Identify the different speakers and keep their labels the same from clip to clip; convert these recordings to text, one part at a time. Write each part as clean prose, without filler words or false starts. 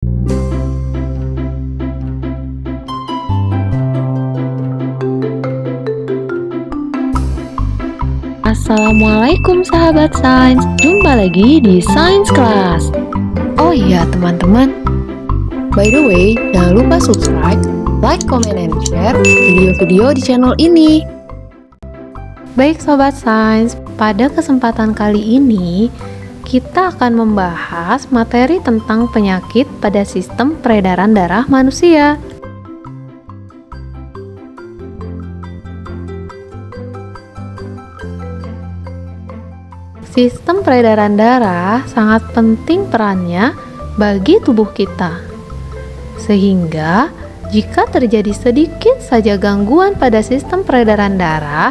Speaker 1: Assalamualaikum sahabat sains, jumpa lagi di Science Class. Oh iya teman-teman, by the way, jangan lupa subscribe, like, comment, and share video-video di channel ini. Baik sobat sains, pada kesempatan kali ini kita akan membahas materi tentang penyakit pada sistem peredaran darah manusia. Sistem peredaran darah sangat penting perannya bagi tubuh kita. Sehingga, jika terjadi sedikit saja gangguan pada sistem peredaran darah,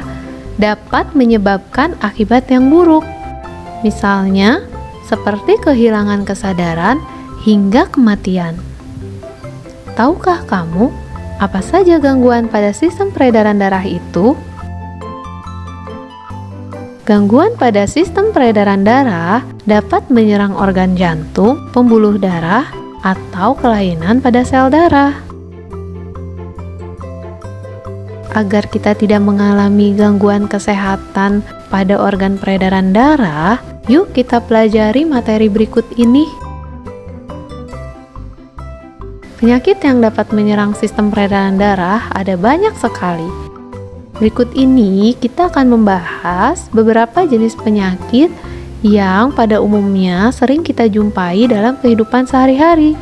Speaker 1: dapat menyebabkan akibat yang buruk. Misalnya, seperti kehilangan kesadaran hingga kematian. Tahukah kamu apa saja gangguan pada sistem peredaran darah itu? Gangguan pada sistem peredaran darah dapat menyerang organ jantung, pembuluh darah, atau kelainan pada sel darah. Agar kita tidak mengalami gangguan kesehatan pada organ peredaran darah, yuk kita pelajari materi berikut ini. Penyakit yang dapat menyerang sistem peredaran darah ada banyak sekali. Berikut ini kita akan membahas beberapa jenis penyakit yang pada umumnya sering kita jumpai dalam kehidupan sehari-hari.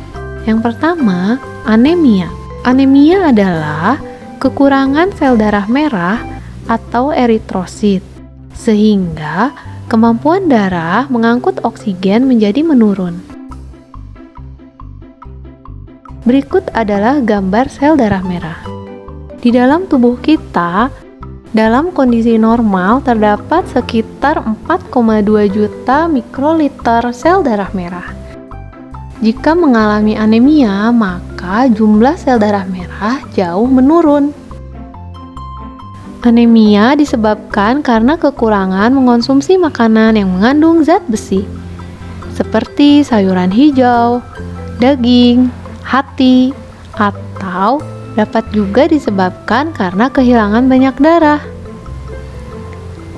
Speaker 1: Yang pertama, anemia. Anemia adalah kekurangan sel darah merah atau eritrosit, sehingga kemampuan darah mengangkut oksigen menjadi menurun. Berikut adalah gambar sel darah merah. Di dalam tubuh kita, dalam kondisi normal terdapat sekitar 4,2 juta mikroliter sel darah merah. Jika mengalami anemia, maka jumlah sel darah merah jauh menurun. Anemia disebabkan karena kekurangan mengonsumsi makanan yang mengandung zat besi, seperti sayuran hijau, daging, hati, atau dapat juga disebabkan karena kehilangan banyak darah.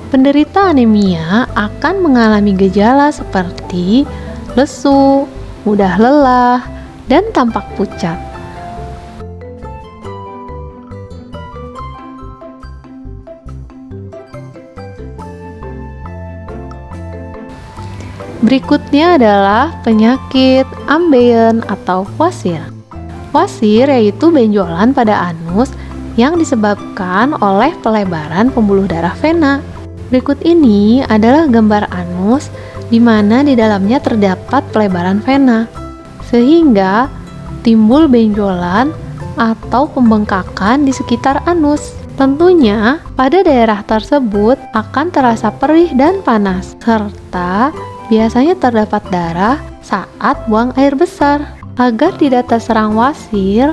Speaker 1: Penderita anemia akan mengalami gejala seperti lesu, mudah lelah, dan tampak pucat. Berikutnya adalah penyakit ambeien atau wasir. Wasir yaitu benjolan pada anus yang disebabkan oleh pelebaran pembuluh darah vena. Berikut ini adalah gambar anus di mana di dalamnya terdapat pelebaran vena, sehingga timbul benjolan atau pembengkakan di sekitar anus. Tentunya pada daerah tersebut akan terasa perih dan panas, serta biasanya terdapat darah saat buang air besar. Agar tidak terserang wasir,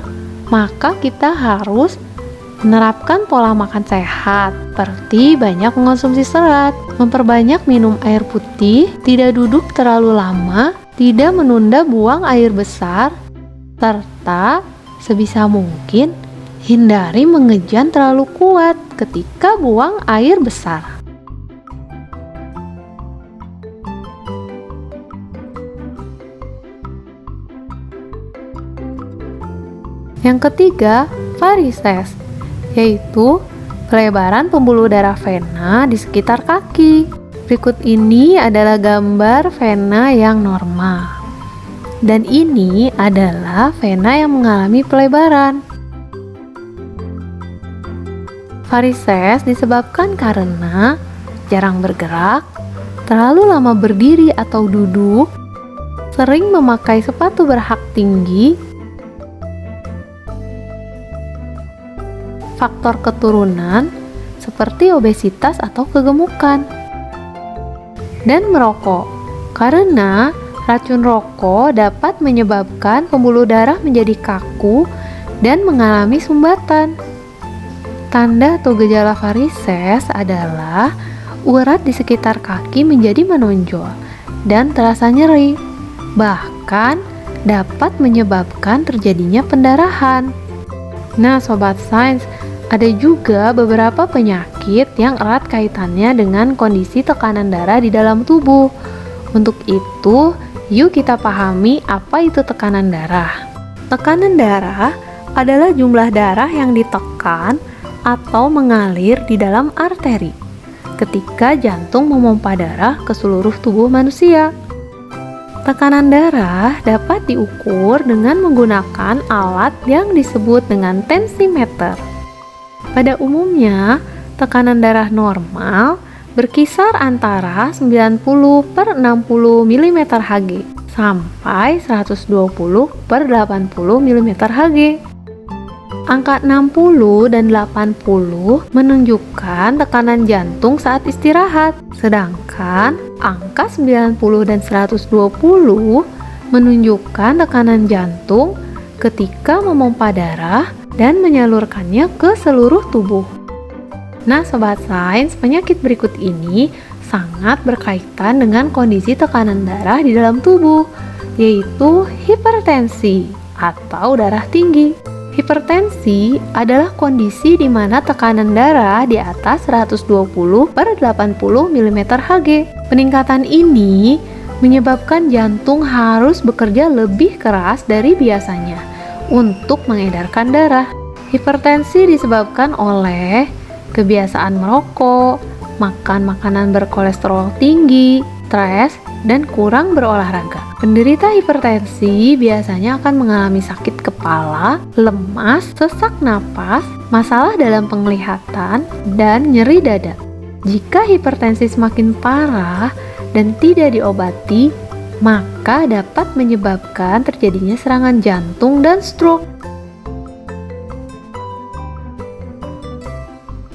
Speaker 1: maka kita harus menerapkan pola makan sehat, seperti banyak mengonsumsi serat, memperbanyak minum air putih, tidak duduk terlalu lama, tidak menunda buang air besar, serta sebisa mungkin hindari mengejan terlalu kuat ketika buang air besar. Yang ketiga, varises, yaitu pelebaran pembuluh darah vena di sekitar kaki. Berikut ini adalah gambar vena yang normal. Dan ini adalah vena yang mengalami pelebaran. Varises disebabkan karena jarang bergerak, terlalu lama berdiri atau duduk, sering memakai sepatu berhak tinggi, faktor keturunan seperti obesitas atau kegemukan, dan merokok karena racun rokok dapat menyebabkan pembuluh darah menjadi kaku dan mengalami sumbatan. Tanda atau gejala varises adalah urat di sekitar kaki menjadi menonjol dan terasa nyeri. Bahkan dapat menyebabkan terjadinya pendarahan. Nah, Sobat Sains, ada juga beberapa penyakit yang erat kaitannya dengan kondisi tekanan darah di dalam tubuh. Untuk itu, yuk kita pahami apa itu tekanan darah. Tekanan darah adalah jumlah darah yang ditekan atau mengalir di dalam arteri ketika jantung memompa darah ke seluruh tubuh manusia. Tekanan darah dapat diukur dengan menggunakan alat yang disebut dengan tensimeter. Pada umumnya, tekanan darah normal berkisar antara 90/60 mm Hg sampai 120/80 mm Hg. Angka 60 dan 80 menunjukkan tekanan jantung saat istirahat, sedangkan angka 90 dan 120 menunjukkan tekanan jantung ketika memompa darah dan menyalurkannya ke seluruh tubuh. Nah, Sobat Sains, penyakit berikut ini sangat berkaitan dengan kondisi tekanan darah di dalam tubuh, yaitu hipertensi atau darah tinggi. Hipertensi adalah kondisi di mana tekanan darah di atas 120/80 mm Hg. Peningkatan ini menyebabkan jantung harus bekerja lebih keras dari biasanya untuk mengedarkan darah. Hipertensi disebabkan oleh kebiasaan merokok, makan makanan berkolesterol tinggi, stres, dan kurang berolahraga. Penderita hipertensi biasanya akan mengalami sakit kepala, lemas, sesak napas, masalah dalam penglihatan, dan nyeri dada. Jika hipertensi semakin parah dan tidak diobati, maka dapat menyebabkan terjadinya serangan jantung dan stroke.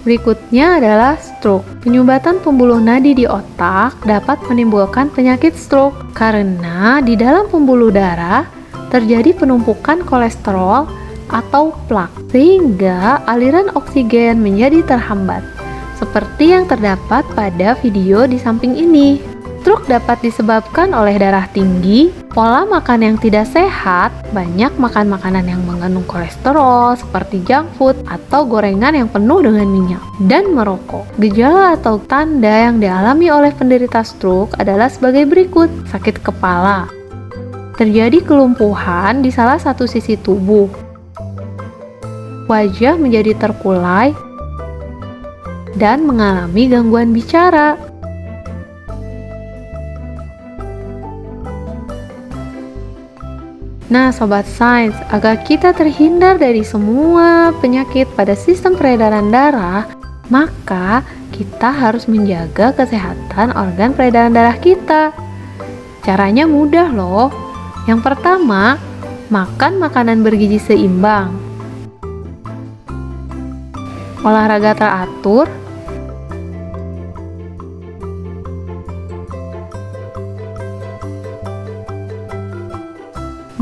Speaker 1: Berikutnya adalah stroke. Penyumbatan pembuluh nadi di otak dapat menimbulkan penyakit stroke karena di dalam pembuluh darah terjadi penumpukan kolesterol atau plak sehingga aliran oksigen menjadi terhambat, seperti yang terdapat pada video di samping ini. Stroke dapat disebabkan oleh darah tinggi, pola makan yang tidak sehat, banyak makan makanan yang mengandung kolesterol seperti junk food atau gorengan yang penuh dengan minyak, dan merokok. Gejala atau tanda yang dialami oleh penderita stroke adalah sebagai berikut: sakit kepala, terjadi kelumpuhan di salah satu sisi tubuh, wajah menjadi terkulai, dan mengalami gangguan bicara. Nah, Sobat Sains, agar kita terhindar dari semua penyakit pada sistem peredaran darah, maka kita harus menjaga kesehatan organ peredaran darah kita. Caranya mudah loh. Yang pertama, makan makanan bergizi seimbang, olahraga teratur,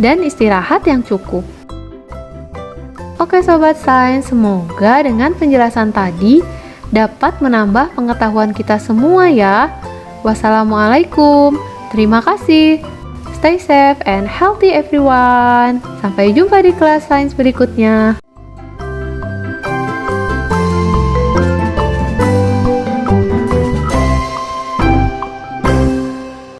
Speaker 1: dan istirahat yang cukup. Oke Sobat Sains, semoga dengan penjelasan tadi dapat menambah pengetahuan kita semua ya. Wassalamualaikum. Terima kasih. Stay safe and healthy everyone. Sampai jumpa di kelas sains berikutnya.